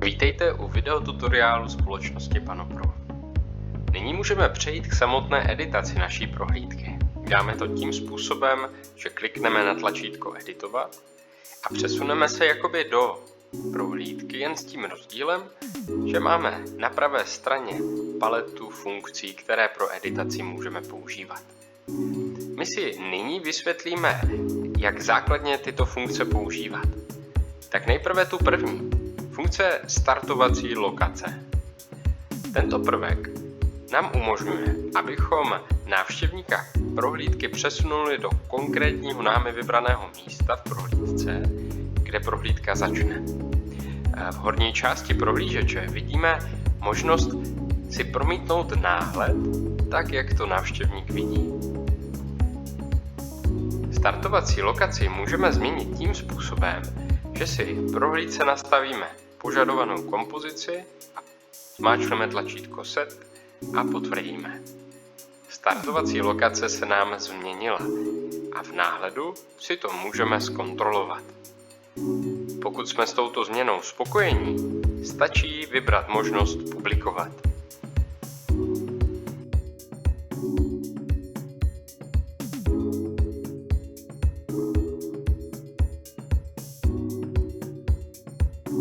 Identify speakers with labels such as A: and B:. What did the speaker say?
A: Vítejte u videotutoriálu společnosti Panopro. Nyní můžeme přejít k samotné editaci naší prohlídky. Dáme to tím způsobem, že klikneme na tlačítko editovat a přesuneme se jakoby do prohlídky, jen s tím rozdílem, že máme na pravé straně paletu funkcí, které pro editaci můžeme používat. My si nyní vysvětlíme, jak základně tyto funkce používat. Tak nejprve tu první. Funkce startovací lokace. Tento prvek nám umožňuje, abychom návštěvníka prohlídky přesunuli do konkrétního námi vybraného místa v prohlídce, kde prohlídka začne. V horní části prohlížeče vidíme možnost si promítnout náhled, tak jak to návštěvník vidí. Startovací lokaci můžeme změnit tím způsobem, že si v prohlídce nastavíme požadovanou kompozici a zmáčkneme tlačítko Set a potvrdíme. Startovací lokace se nám změnila a v náhledu si to můžeme zkontrolovat. Pokud jsme s touto změnou spokojení, stačí vybrat možnost publikovat.